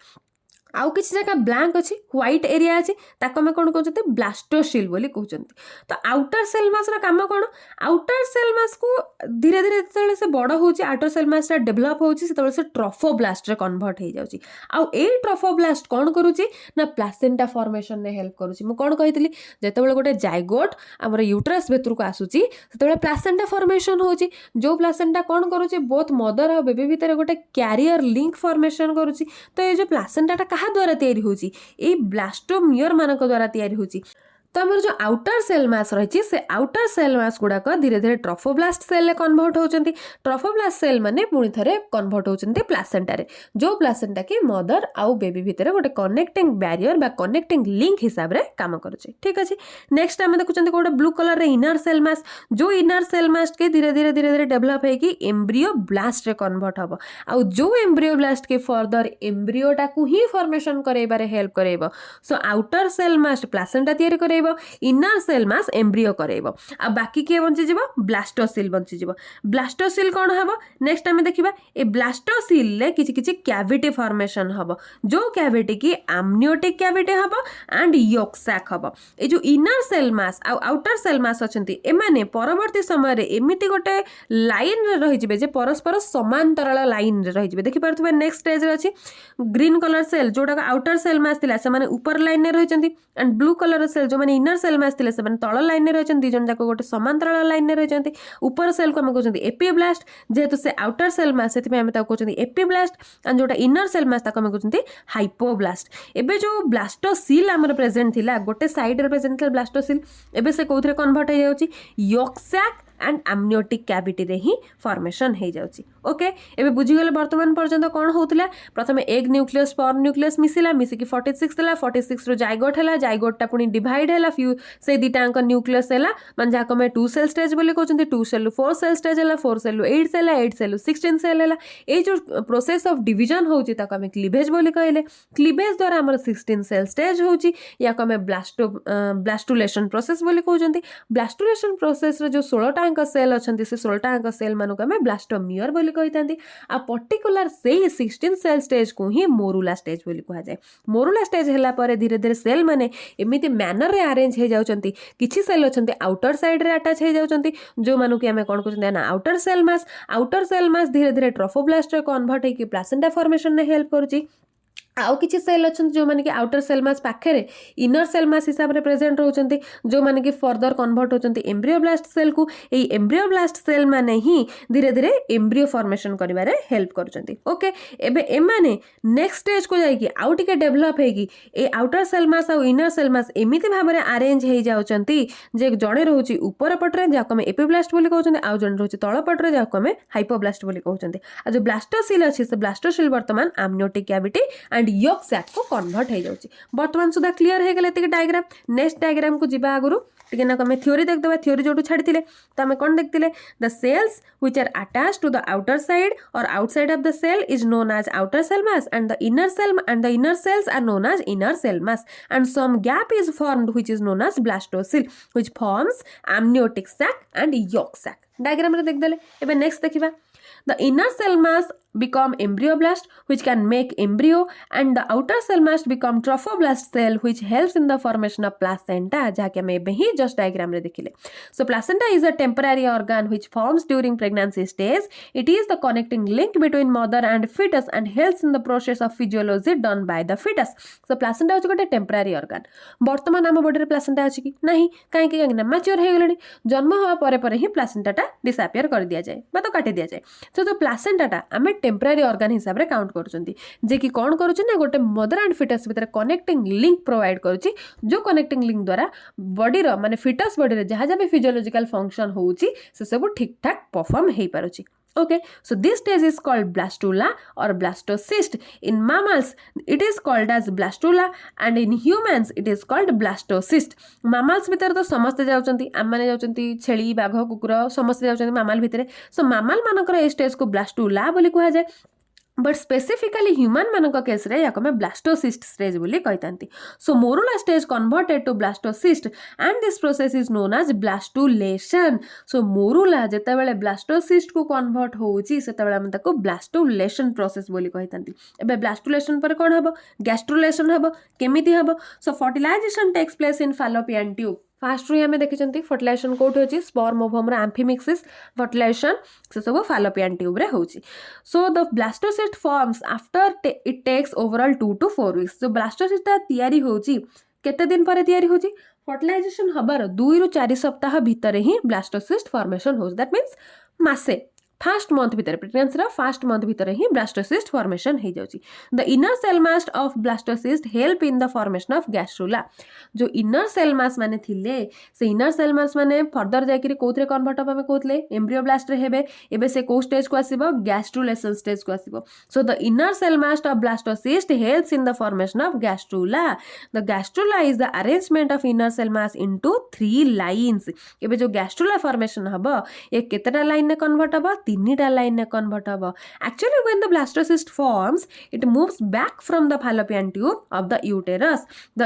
आउ किसी जगह ब्लैंक अच्छी व्हाइट एरिया अच्छी ताको हम कौन कहते ब्लास्टोसिल बोली कहते तो आउटर सेल मास काम कौन आउटर सेल मास को धीरे धीरे जो से बड़ हो आउटर सेल मास डेभलप होती से ट्रोफोब्लास्ट रे कन्वर्ट हो जाउची आउ ए ट्रोफोब्लास्ट कौन करुची ना प्लासेंटा फॉर्मेशन ने हेल्प करुची मु कौन कही जेतेबेले गोटे जाइगोट हमर यूट्रस भीतर को आसुची सेतेबेले प्लासेंटा फॉर्मेशन होची जो प्लासेंटा कौन करुची बोथ मदर और बेबी भीतर गोटे कैरियर लिंक फॉर्मेशन करुची तो ये जो प्लासेंटा द्वारा तैयारी होची ए ब्लास्टोमियर मानक द्वारा तैयारी होची तो आमर जो आउटर सेल मास रही से आउटर सेल मास गुड़ाक धीरे धीरे ट्रोफोब्लास्ट सेल रे कन्वर्ट होचंती ट्रोफोब्लास्ट सेल माने पुणी थरे कन्वर्ट होचंती प्लासेंटा रे जो प्लासेंटा की मदर आउ बेबी भितर गोटे कनेक्टिंग बैरियर बा कनेक्टिंग लिंक हिसाब रे काम करूची ठीक अछि नेक्स्ट हम देखुचंती गोटे ब्लू कलर रे इनर सेल मास जो इनर सेल मास के धीरे धीरे डेवलप है कि एम्ब्रियो ब्लास्ट रे कन्वर्ट हबो आउ जो एम्ब्रियो ब्लास्ट के फर्दर एम्ब्रियो टा को ही फॉर्मेशन करेबारे हेल्प करेबो so outer cell mass placenta तैयारी करे इनर सेल मास एम्ब्रियो करेबो आ बाकी के बंची जीवो ब्लास्टोसिल बंची जीवो ब्लास्टोसिल कौन हबो नेक्स्ट टाइम देखिबा ए ब्लास्टोसिल ले किछि किछि कैविटी फॉर्मेशन हबो जो कैविटी की एमनियोटिक कैविटी हबो एंड योक सैक हबो ए जो इनर सेल मास आ आउटर सेल मास अछंती ए माने परवर्ती समय रे एमिति गोटे लाइन रे रहि जिवे जे परस्पर समांतराल लाइन रे रहि जिवे देखि पारथुबे नेक्स्ट स्टेज रे अछि ग्रीन कलर सेल जोटा आउटर सेल मास थिला से माने ऊपर लाइन रे रहिचंती एंड ब्लू कलर सेल जो माने इनर सेल मास थिले से तल लाइन रे रहचंती जन जाको गोटे समांतराल लाइन रे रहचंती ऊपर सेल को हम कहचंती एपीब्लास्ट जेहेतु से आउटर सेल मास सेति हम ताको कहचंती एपीब्लास्ट एंड जोटा इनर सेल मास ताको हम कहचंती हाइपोब्लास्ट एबे जो ब्लास्टोसिल हमर प्रेजेंट थिला गोटे साइड रे प्रेजेंट थिला ब्लास्टोसिल एबे से कोथरे कन्वर्ट हो जाउची yolk sac and amniotic cavity रे ही फॉर्मेशन हो जाउची ओके एबे बुझी गेले वर्तमान पर्यंत कोन होतला प्रथमे एग न्यूक्लियस स्पर्म न्यूक्लियस मिसिला मिसिकी 46 थला 46 रो जाइगोट हला जाइगोट टा पुनी डिवाइड हला फ्यू से दिटा अंक न्यूक्लियस हला मन जाको में 2 सेल स्टेज बोली कहचंती 2 सेल 4 सेल स्टेज हला 4 सेल 8 सेल 8 सेल 16 सेल हला ए जो प्रोसेस ऑफ डिवीजन होची ताको हमें क्लीवेज बोली कहले क्लीवेज द्वारा हमर 16 सेल स्टेज होची या को हमें ब्लास्टुलेशन प्रोसेस बोली कहचंती ब्लास्टुलेशन प्रोसेस रे जो 16 टा अंक सेल अछंती से 16 टा अंक सेल मानु को हमें ब्लास्टोमियर बोली कहितांती आ पर्टिकुलर से 16 सेल स्टेज को ही मोरुला स्टेज बोली कहा जाए मोरुला स्टेज हला पर धीरे धीरे सेल माने एमिति मैनर रे अरेंज हे जाउचंती किछि सेल अछंती आउटर साइड रे अटैच हे जाउचंती जो मानु कि हमें कोन कहचंती ना आउटर सेल मास धीरे धीरे ट्रोफोब्लास्ट रे कन्वर्ट हे कि प्लासेंटा फॉर्मेशन ने हेल्प करूची आउ किछि सेल अछंती जो माने कि आउटर सेल मास पाखे रे इनर सेल मास हिसाब रे प्रेजेंट रहउचंती जो माने कि फर्दर कन्वर्ट होचंती एम्ब्रियोब्लास्ट सेल को एई एम्ब्रियोब्लास्ट सेल माने ही धीरे धीरे एम्ब्रियो फॉर्मेशन करिवारे हेल्प करूचंती ओके एबे ए माने नेक्स्ट स्टेज को जाई कि आउ टिके डेवलप हेगी ए आउटर सेल मास आ इनर सेल मास एमिति भाबरे अरेंज हे जाउचंती जे जणे रहउची ऊपर पटरे जाको में एपिब्लास्ट बोली कहउचंती आउ जणे रहउची तळ पटरे जाको में हाइपोब्लास्ट बोली कहउचंती आ जो ब्लास्टोसिल अछि से ब्लास्टोसिल वर्तमान amniotic cavity and yolk sac को कन्वर्ट हो जाउची वर्तमान सुधा क्लियर हो गले एतिक डायग्राम नेक्स्ट डायग्राम को जिबा आगुरु टिके ना आम थ्योरी देखदेबा थ्योरी जोटू छाड़ी तो आम कौन देखते the cells which are attached to the outer side or outside of the cell is known as outer cell mass and the inner cells are known as inner cell mass and some gap is formed which is known as blastocell which forms amniotic sac and yolk sac diagram रे देखदेले एबे next देखिबा the inner cell mass become embryoblast which can make embryo and the outer cell mass become trophoblast cell which helps in the formation of placenta jaha ke ame hi just diagram re dekhile so placenta is a temporary organ which forms during pregnancy stage it is the connecting link between mother and fetus and helps in the process of physiology done by the fetus so placenta hoche gote temporary organ ବର୍ତ୍ତମାନ ଆମ ବଡିରେ placenta ଅଛି କି ନାହିଁ କାହିଁକି କାହିଁକି ନା ମ୍ୟାଚ୍योर ହେଇଗଲାଣି ଜନ୍ମ ହେବା ପରେ ପରେ ହିଁ ପ୍ଲାସେଣ୍ଟାଟା ଡିସାପିୟର କରି ଦିଆଯାଏ ବା ତ କାଟି ଦିଆଯାଏ तो जो प्लासेंटाटा आम टेम्परारी ऑर्गन हिसाब से काउंट कर कौन करुँचे गोटे मदर एंड फिटस भितर कनेक्टिंग लिंक प्रोवाइड करुँची जो कनेक्टिंग लिंक द्वारा बॉडी माने फिटस बॉडी जहाँ जहाँ भी फिजियोलॉजिकल फंक्शन होउची से सब ठीक ठाक परफॉर्म हो पारुची okay so this stage is called blastula or blastocyst in mammals it is called as blastula and in humans it is called blastocyst mammals भितर तो समस्त जाउचंती आम माने जाउचंती छेली बाघ कुकुर समस्त जाउचंती मामाल भितर सो मामाल मानकर ए स्टेज को ब्लास्टुला बोली कहा जाए बट स्पेसिफिकली ह्यूमन मानक केस रे याको में ब्लास्टोसिस्ट स्टेज बोली कहतांती so morula stage converted to blastocyst and this process is known as blastulation so morula जेते बेले ब्लास्टोसिस्ट को कन्वर्ट होउची सेते बेले हम ताको ब्लास्टुलेशन प्रोसेस बोली कहतांती एबे ब्लास्टुलेशन पर कोन हबो गैस्ट्रुलेशन हबो केमिति हबो so fertilization takes place in fallopian tube first रु आम देखी फर्टिलाइजेशन कौट हो स्पर्म ओवम एम्फिमिक्सिस फर्टिलाइजेशन से सब फैलोपियन ट्यूब रे होची so the blastocyst forms after it takes overall 2 to 4 weeks जो ब्लास्टोसिस्ट तैयारी होची केते दिन पर तैयारी होची फर्टिलाइजेशन हबार 2 ରୁ 4 सप्ताह भितर ही ब्लास्टोसिस्ट फॉर्मेशन होची दैट मींस मासे फास्ट मंथ भितर प्रेगनेंसी रा फास्ट मंथ भितर ही ब्लास्टोसिस्ट फॉर्मेशन हो जाउची the inner cell mass of blastocyst help in the formation of gastrula जो इनर सेल मास माने थिले से इनर सेल मास माने फर्दर जायकरी कोथरे कन्वर्ट होबा में कोथले एम्ब्रियोब्लास्ट रे हेबे एबे से को स्टेज को आसीबो गैस्ट्रुलेशन स्टेज को आसीबो so the inner cell mass of blastocyst helps in the formation of gastrula the gastrula is the arrangement of inner cell mass into 3 lines एबे जो गैस्ट्रुला फॉर्मेशन हबो ये केतेटा लाइन ने कन्वर्ट हबो 3टा line ने convert हबो actually when the blastocyst forms it moves back from the fallopian tube of the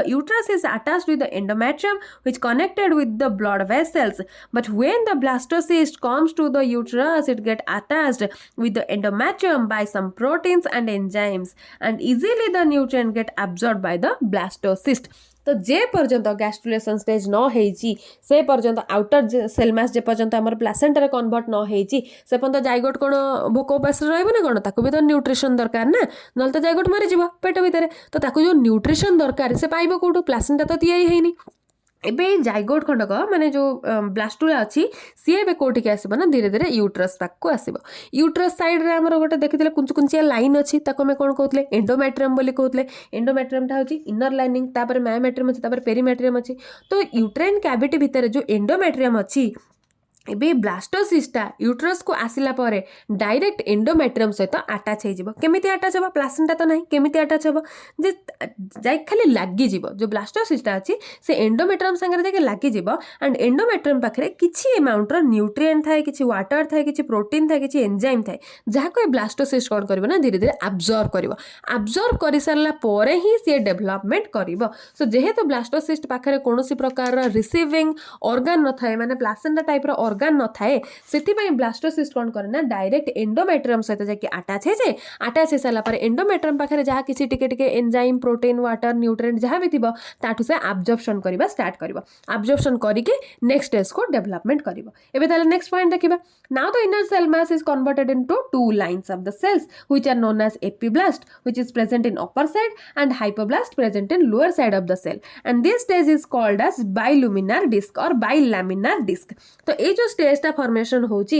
uterus is attached with the endometrium which connected with the blood vessels but when the blastocyst comes to the uterus it get attached with the endometrium by some proteins and enzymes and easily the nutrient get absorbed by the blastocyst तो जे पर्यंत gastrulation stage न होईची से पर्यंत outer cell मास जे पर्यंत हमर placenta रे convert न होईची से पर्यंत जाइगोट कोन भोक उपास रहइबो ना कोन ताको भी तो न्यूट्रिशन दरकार ना नल तो जाइगोट मरि जीवो पेट भितर तो ताको जो न्यूट्रिशन दरकार से पाइबो कोठो प्लासेंटा तो तैयारी हेनी एबे जाइगोट खंडक माने जो ब्लास्टुला अच्छी सी ए कौटिक आसो ना धीरे धीरे यूट्रस पाक आसो यूट्रस साइड रे हमर गोटे देखिले कुंच कुंचिया लाइन अच्छी ताको में कौन कहते एंडोमेट्रियम बोली कहते एंडोमेट्रियमटा होची इनर लाइनिंग तापर मायोमेट्रियम अच्छी तापर पेरीमेट्रियम अच्छी तो यूट्राइन कैविटी भितर जो एंडोमेट्रियम अच्छी एबे ब्लास्टोसिस्टा यूट्रस को आसिला परे डायरेक्ट एंडोमेट्रियम सहित अटैच हो जिवो केमिति अटैच हो प्लासेंटा तो नहीं केमिति अटैच हो जे जाई खाली लागी जिवो जो ब्लास्टोसिस्टा अछि से एंडोमेट्रियम संगे जाके लागी जिवो एंड एंडोमेट्रियम पाखरे किछि अमाउंट रो न्यूट्रिएंट थाए किछि वाटर थाए किछि प्रोटीन थाए किछि एंजाइम थाए जहा को ब्लास्टोसिस्ट कोन करबो ना धीरे धीरे अब्जॉर्ब करि सारला परे ही से डेवलपमेंट करबो सो जेहेतु ब्लास्टोसिस्ट पाखरे कोनोसी प्रकार रिसीविंग ऑर्गन न थाए माने प्लासेंटा टाइप रो ऑर्गन न थाए सेति ब्लास्टोसिस्ट कोन करे ना डायरेक्ट एंडोमेट्रियम सहित जाके अटैच हे अटैच हे साला पर एंडोमेट्रियम पाखरे जहा किछि टिके टिके एंजाइम प्रोटीन वाटर न्यूट्रिएंट जहा भी थिबो ताठु से अब्जॉर्प्शन करबा स्टार्ट करबो अब्जॉर्प्शन करिके नेक्स्ट स्टेज को डेवलपमेंट करबो एबे ताले नेक्स्ट पॉइंट देखिबा now the inner cell mass is converted into 2 lines of the cells which are known as epiblast which is present in upper side and hypoblast present in lower side of the cell and this stage is called as bilaminar disc or bilaminar disc तो ए जो जो स्टेजटा formation होची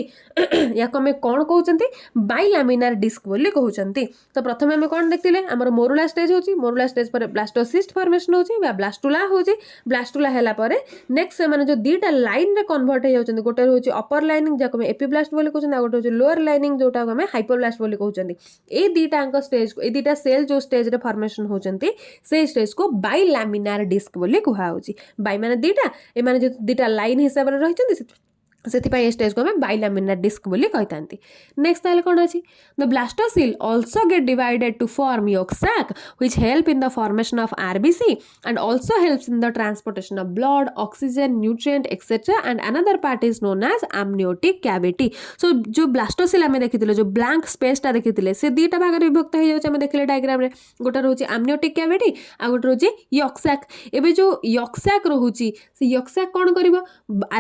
या को हमें कौन कहउचंती बाइलामिनार disc बोली कहउचंती। तो प्रथम हमें कौन देखथिले हमर मोरुला स्टेज होची, मोरुला स्टेज पर ब्लास्टोसिस्ट फॉर्मेशन होची बा ब्लास्टुला होची, ब्लास्टुला हैला परे नेक्स्ट से माने जो दीटा लाइन रे कन्वर्ट हे जाउचंती, गोटे होची अपर लाइनिंग जाको हमें एपिब्लास्ट बोली कहउचंती, आ गोटे होची लोअर लाइनिंग जोटा हमें हाइपोब्लास्ट बोली कहउचंती। ए दीटा अंक स्टेज को ए दीटा सेल जो स्टेज रे फॉर्मेशन होचंती से स्टेज को बाइलामिनार डिस्क बोली कुहा होची। बाइ माने दीटा ए माने जो दीटा लाइन हिसाब रे रहिचंती से स्टेज को हमें बाइलामिनार डिस्क बोली कहतांती। नेक्स्ट ताले कोन अछि the blastocoel also get divided to form yolk sac which help in the formation of RBC and also helps in the transportation of blood, oxygen, nutrient etc. and another part is known as amniotic cavity। so जो blastocoel हमें देखिथिले जो blank space टा देखिथिले से दीटा भाग रे विभक्त हे जाउछ हमें देखिले डायग्राम रे, गोटा रहउची amniotic cavity आ गोटा रहउची yolk sac। एबे जो yolk sac रहउची से yolk sac कोन करबो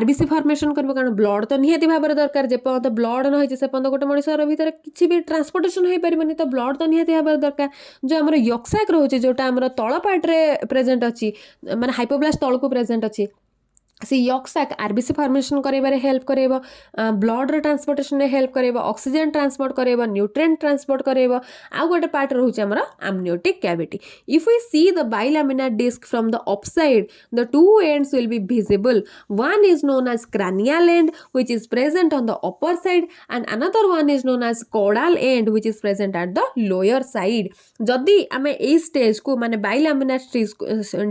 RBC फॉर्मेशन करबो, कारण ब्लड तो निहाती भाव दरकार, जे पर्यंत ब्लड न होइছে से पर्यंत गोटे मनुष्यर भीतर किछि भी ट्रांसपोर्टेशन होई परिबनी, तो ब्लड तो निहाती भाव दरकार। जो हमर yolk sac रहउची जोटा हमर तळ पार्ट रे प्रेजेंट अछि माने हाइपोब्लास्ट तळ को प्रेजेंट अछि, से yolk sac आरबीसी फॉर्मेशन करेबारे हेल्प करेबो, ब्लड रे ट्रांसपोर्टेशन रे हेल्प करेबो, ऑक्सीजन ट्रांसपोर्ट करेबो, न्यूट्रिएंट ट्रांसपोर्ट करेबो। आ गोटे पार्ट रहउची हमर amniotic cavity। If we see the bilaminar disc from the upside the two ends will be visible। one is known as cranial end which is present on the upper side and another one is known as caudal end which is present at the lower side। जदी हमें a stage को माने बाइलामिनार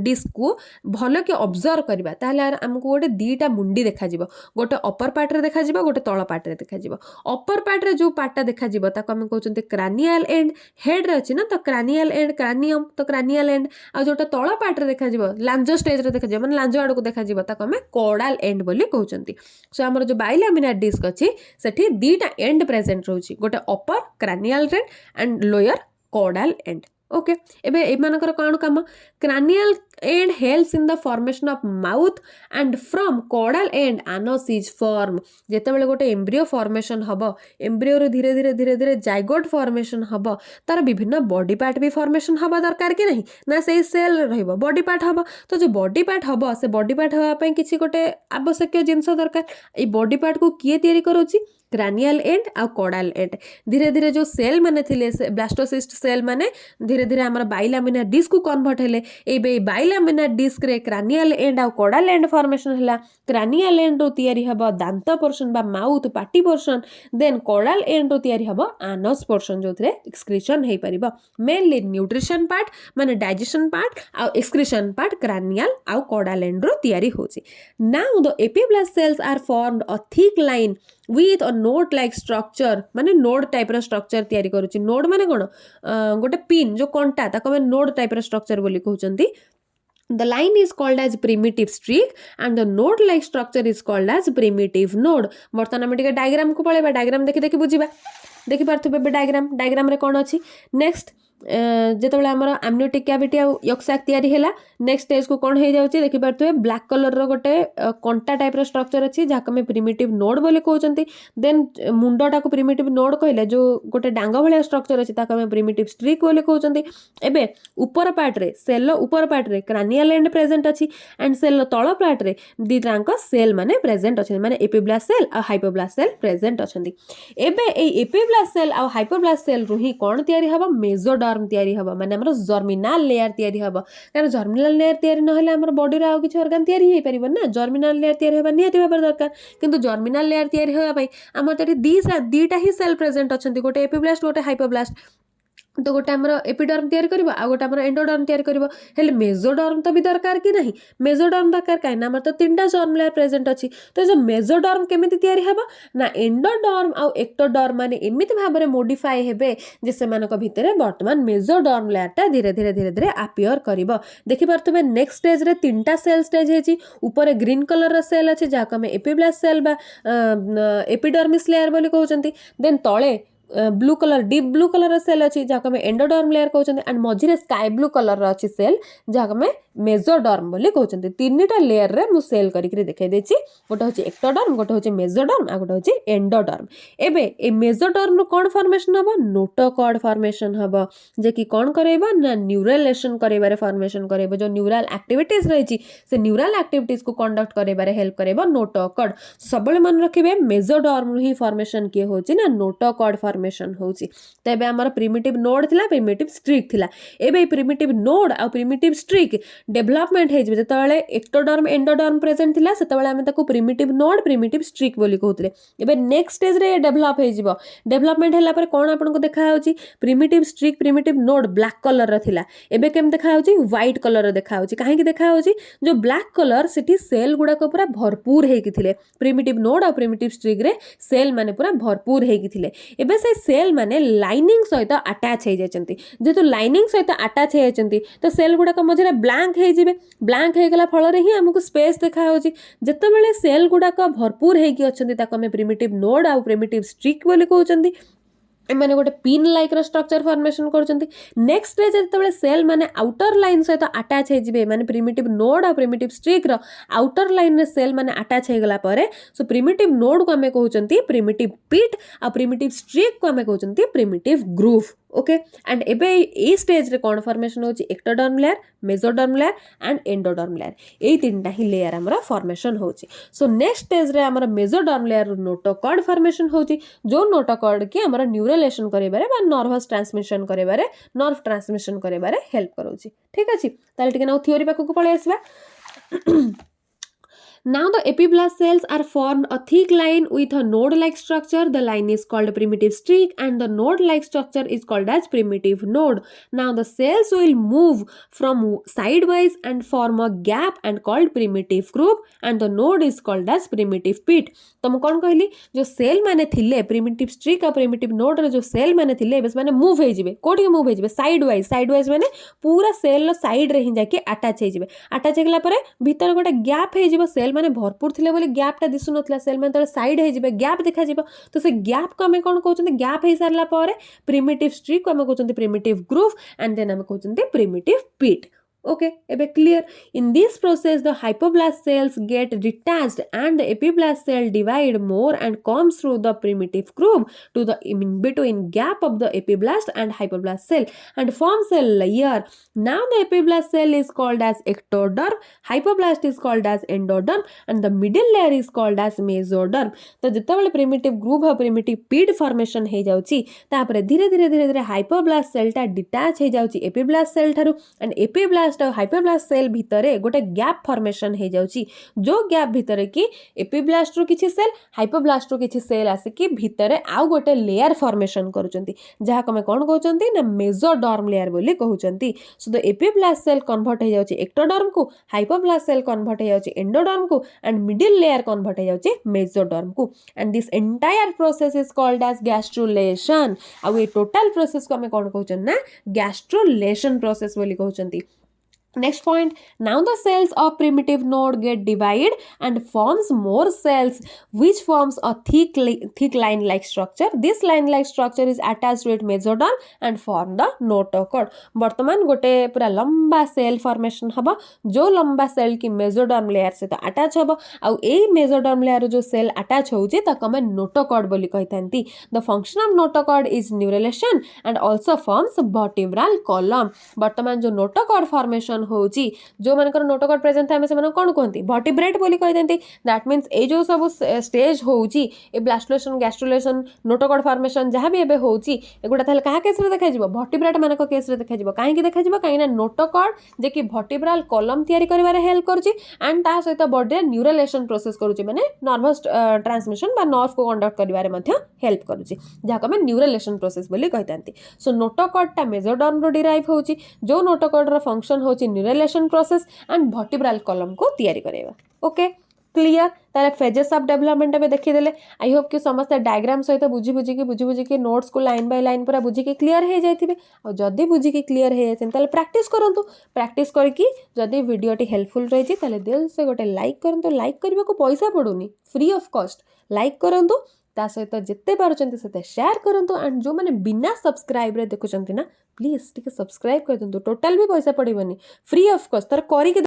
disc को भलो के observe करबा ताले हमको गोटे दीटा मुंडी देखा जिवो, गोटे अपर पार्ट रे देखा जिवो, गोटे तळ पार्ट रे देखा जिवो। अपर पार्ट रे जो पार्टटा देखा जिवो ताको हम कहउचंते क्रानियल एंड, हेड रे अछि ना तो क्रानियल एंड क्रानियम तो क्रानियल एंड, आ जोटा तळ पार्ट रे देखा जिवो लांजो स्टेज रे देखा जिवो माने लांजो आडको देखा जिवो ताको हम कॉडल एंड बोली कहउचंती। सो हमर जो बाइलामिनार डिस्क अछि सेठी दीटा एंड प्रेजेंट रहउची, गोटे upper cranial end and lower caudal end. Okay एबे एमानकर कोन काम cranial end helps in the formation of mouth and from caudal end anus is form। जेतेबेले गोटे एम्ब्रियो फॉर्मेशन हबो, एम्ब्रियो रे धीरे धीरे धीरे धीरे जाइगोट फॉर्मेशन हबो, तार विभिन्न बॉडी पार्ट भी फॉर्मेशन हबा दरकार कि नहीं ना, से सेल रहइबो बॉडी पार्ट हबो। तो जो बॉडी पार्ट हबो से बॉडी पार्ट हवा पई किछि गोटे आवश्यक जिंस दरकार, ए बॉडी पार्ट को किए तयारी करूची क्रानियल एंड आ कॉडल एंड। धीरे धीरे जो सेल माने थिले ब्लास्टोसिस्ट सेल माने धीरे धीरे हमर बाइलामिनार डिस्क को कन्वर्ट हेले, एबे बाइलामिनार डिस्क रे क्रानियल एंड आ कॉडल एंड फॉर्मेशन हला। क्रानियल एंड रो तयारी हबो दांत पोर्शन बा माउथ पाटी पोर्शन, देन कॉडल एंड रो तयारी हबो आनस पोर्शन जोथरे एक्सक्रीशन हे परिबो। मेनली न्यूट्रिशन पार्ट माने डाइजेशन पार्ट आ एक्सक्रीशन पार्ट क्रानियल आ कॉडल एंड रो तयारी होची। Now the epiblast cells are formed a thick line with a node like structure माने नोड टाइप रो स्ट्रक्चर तयारी करूची। नोड माने कोन गोटे पिन जो कंटा ताको हम नोड टाइप रो स्ट्रक्चर बोली कहउचंती। The line is called as primitive streak and the node like structure is called as primitive node। बर्तन हम टिके डायग्राम को पळेबा, डायग्राम देखि देखि बुझिबा। देखि पारथबे डायग्राम रे कोन अछि नेक्स्ट जेतेबेले हमर amniotic cavity आ yolk sac तयारी हैला, नेक्स्ट स्टेज को कोन हे जाउची देखि पारथबे ब्लैक कलर रो गोटे कंटा टाइप रो स्ट्रक्चर अछि जाका में प्रिमिटिव नोड बोली कहउचंती। देन मुंडटा को प्रिमिटिव नोड कहले जो गोटे डांग भलिया स्ट्रक्चर अछि ताका में प्रिमिटिव स्ट्रिक बोली कहउचंती। एबे ऊपर पार्ट रे सेल ऊपर पार्ट रे क्रानियल एंड प्रेजेंट अछि एंड सेल तळ पार्ट रे दीटांक सेल माने प्रेजेंट अछि माने एपिब्लास्ट सेल आ हाइपोब्लास्ट सेल प्रेजेंट अछंती। एबे ए एपिब्लास्ट सेल आ हाइपोब्लास्ट सेल रुही कोन तयारी हबो मेसोडर्म तयारी हबो माने हमर जर्मिनाल लेयर तयारी हबो, कारण जर्मिनाल लेयर तयारी न हले हमर बॉडी रे आ किछ ऑर्गन तयारी हे परिबो ना। जर्मिनाल लेयर तयारी होबा निहाती भाबर दरकार, किंतु जर्मिनाल लेयर तयारी होबा पई हमर तरी दीटा ही सेल प्रेजेंट अछंती, गोटे एपिब्लास्ट गोटे हाइपोब्लास्ट। तो गोटे हमर एपिडर्म तयारी करबो आ गोटे हमर एंडोडर्म तयारी करबो, हेले मेसोडर्म तो भी दरकार कि नहीं। मेसोडर्म दरकार काई ना हमर तो तीनटा जर्म लेयर प्रेजेंट अछि। तो जो मेसोडर्म केमिति तयारी हबो ना एंडोडर्म आ एक्टोडर्म माने एमिति भाबरे मॉडिफाई हेबे जे सेमानक भितरे वर्तमान मेसोडर्म लेयरटा धीरे धीरे धीरे धीरे अपियर करिवो। देखि पारतबे नेक्स्ट स्टेज रे तीनटा सेल स्टेज हेची, ऊपर ग्रीन कलर रो सेल अछि जाका में एपिब्लास्ट सेल बा एपिडर्मिस लेयर बोली कहउचंती। देन तळे blue colour deep blue colour cell अच्छी जहाँ आम एंडोडर्म लेयर कहते एंड मझे स्काई ब्लू कलर अच्छी सेल जहाँ आम मेजोडर्म बोली कहते तीन टा लेयर रे मु सेल करके देखा देती गोटे हूँ एक्टोडर्म गोटे हूँ मेजोडर्म आ गोटे हूँ एंडोडर्म एबे ए मेजोडर्म कौन फॉर्मेशन हम नोटोकॉर्ड फॉर्मेशन हम जे कि कौन करेबा ना न्यूरलेशन करेबारे फॉर्मेशन करेबा जो न्यूरल एक्टिविटीज रही से न्यूरल एक्टिविटीज को कंडक्ट करेबारे हेल्प करेबा नोटोकॉर्ड सबले मन रखिबे मेजोडर्म ही फॉर्मेशन किए होची ना नोटोकॉर्ड फॉर्मेशन होची तबे हमर प्रिमिटिव नोड थिला प्रिमिटिव स्ट्रिक थिला एबे प्रिमिटिव नोड आ प्रिमिटिव स्ट्रिक डेवलपमेंट हे जबे तळे एक्टोडर्म एंडोडर्म प्रेजेंट थिला सेतबेले हम ताको प्रिमिटिव नोड प्रिमिटिव स्ट्रिक बोली कहउतले एबे नेक्स्ट स्टेज रे डेवलप हे जिवो डेवलपमेंट होला पर कोन आपन को देखा होची primitive streak primitive node black colour र थिला एबे केम देखा होची व्हाइट कलर र देखा होची काहे कि देखा होची जो ब्लैक कलर सिटी सेल गुडा को पूरा भरपूर हे कि थिले primitive node or primitive streak रे सेल माने पूरा भरपूर हे कि थिले एबे से सेल माने लाइनिंग सहित अटैच हे जायचंती जेतु लाइनिंग सहित अटैच हे जायचंती तो सेल गुडा को मझरे ब्लैंक हे जिवे ब्लैंक हे गला फल रे ही हमको स्पेस देखा होची जतबेले सेल गुडा को भरपूर हे कि अछंती ताको हम primitive node or primitive streak बोली कहउचंती एमाने गोटे पिन लाइक रो स्ट्रक्चर फॉर्मेशन करचंती नेक्स्ट स्टेज जेतबेले सेल माने आउटर लाइन सहित अटैच हे जिवे माने primitive node or primitive streak रो आउटर लाइन रे सेल माने अटैच हे गला परे सो प्रिमिटिव नोड को हमें कहउचंती प्रिमिटिव पिट और प्रिमिटिव स्ट्रिक को हमें कहउचंती प्रिमिटिव ग्रूव ओके एंड एबे ए स्टेज रे कोन फॉर्मेशन होची ectoderm layer mesoderm layer and endoderm layer एई तीनटा ही लेयर हमरा फॉर्मेशन होची सो नेक्स्ट स्टेज रे हमरा मेसोडर्म लेयर नोटोकॉर्ड फॉर्मेशन होची जो नोटोकॉर्ड की हमरा न्यूरलेशन करेबारे बा नर्वस ट्रांसमिशन करेबारे नर्व ट्रांसमिशन करेबारे हेल्प करोची ठीक अछि ताले टिके नाउ थ्योरी पाखु को पळे आसबा Now the epiblast cells are formed a thick line with a node-like structure. The line is called primitive streak and the node-like structure is called as primitive node. Now the cells will move from sidewise and form a gap and called primitive groove and the node is called as primitive pit. तो मैं कौन कहली जो cell माने थिले primitive streak और primitive node रे जो सेल माने थिले बस माने मूव हे जिवे कोठी मूव हे जिवे साइड वाइज माने पूरा सेल लो साइड रे ही जाके अटैच हे जिवे अटैच हेगला परे भीतर गोटे गैप हे जिवो सेल माने भरपूर थिले बोली गैप टा दिसु नथला सेल माने तळे साइड हे जिवे गैप देखा जिवो तो से गैप को हमें कोन कहउचंती गैप हे सारला परे प्रिमिटिव स्ट्रिक को हमें कहउचंती प्रिमिटिव ग्रूव एंड देन हमें कहउचंती primitive pit Okay, ebe clear. In this process, the hypoblast cells get detached and the epiblast cell divide more and comes through the primitive groove to the in between gap of the epiblast and hypoblast cell and forms a layer. Now the epiblast cell is called as ectoderm, hypoblast is called as endoderm and the middle layer is called as mesoderm. तो जितेबाला primitive groove और primitive pid formation हो जाउची तापरे धीरे धीरे hypoblast cell टा detach हो जाउची epiblast cell ठारू and epiblast हाइपोब्लास्ट सेल भितर गोटे गैप फॉर्मेशन हो जाउची जो गैप भितर की एपिब्लास्ट रो किछि सेल हाइपोब्लास्ट रो किछि सेल आसिकी भितर आउ गोटे लेयर फॉर्मेशन करूचंती जहा कमे कोन कहउचंती ना मेसोडर्म लेयर बोली कहउचंती so the epiblast cell convert हो जाउची एक्टोडर्म को हाइपोब्लास्ट सेल कन्वर्ट हो जाउची एंडोडर्म को एंड मिडिल लेयर कन्वर्ट हो जाउची मेसोडर्म को and this entire process is called as gastrulation आ ए टोटल प्रोसेस को हमें कोन कहउचन ना गैस्ट्रुलेशन प्रोसेस बोली कहउचंती Next point, now the cells of primitive node get divided and forms more cells which forms a thick line-like structure. This line-like structure is attached to its mesoderm and form the notochord. वर्तमान गोटे पूरा लंबा cell formation हबा जो लंबा cell की mesoderm layer से तो अटैच हबा आउ ए मेसोडर्म लेयर जो सेल अटैच होउची ताको हम नोटोकॉर्ड बोली कहथांती. The function of notochord is neurulation and also forms vertebral column. वर्तमान जो नोटोकॉर्ड फॉर्मेशन होची जो मानकर नोटोकॉर्ड प्रेजेंट थामे से मन कोन कहंती वर्टिब्रेट बोली कहथांती. दैट मींस ए जो सब स्टेज होउची ए ब्लास्टुलेशन गैस्ट्रुलेशन नोटोकॉर्ड फॉर्मेशन जहां भी एबे होउची एगुडा थाले कहा केस रे देखा जिवो वर्टिब्रेट मानक केस रे देखा जिवो काहे कि देखा जिवो काहे ना नोटोकॉर्ड जे कि वर्टिब्रल कॉलम तयारी करिवारे हेल्प करूची एंड ता सहित बॉडी न्यूरलेशन प्रोसेस करूची माने नर्वस ट्रांसमिशन बा नर्व को कंडक्ट करिवारे मध्ये हेल्प करूची जहा को हम न्यूरलेशन प्रोसेस बोली कहथांती. सो नोटोकॉर्ड टा मेसोडर्म रो डिराइव होउची जो नोटोकॉर्ड रो फंक्शन होउची neurulation process and vertebral column को तयारी करेबा. ओके क्लियर ताले फेजेस ऑफ डेवलपमेंट में देखि देले. आई होप कि समस्त डायग्राम सहित बुझी के नोट्स को लाइन बाय लाइन पूरा बुझी के क्लियर हो जाइथिबे और जदी बुझी के क्लियर हो जाइथिन ताले प्रैक्टिस करंतु प्रैक्टिस करके जदी वीडियोटी हेल्पफुल रही छी ताले दिल से गोटे लाइक करंतु. लाइक करबा को पैसा पडुनी फ्री ऑफ कॉस्ट लाइक करंतु ता सहित जिते पारुचंती सेते शेयर करंतु एंड जो माने बिना सब्सक्राइब रे देखुचंती ना प्लीज टिके सब्सक्राइब कर दिंतु टोटल भी पैसा पड़िबनी फ्री ऑफ कॉस्ट तार करिके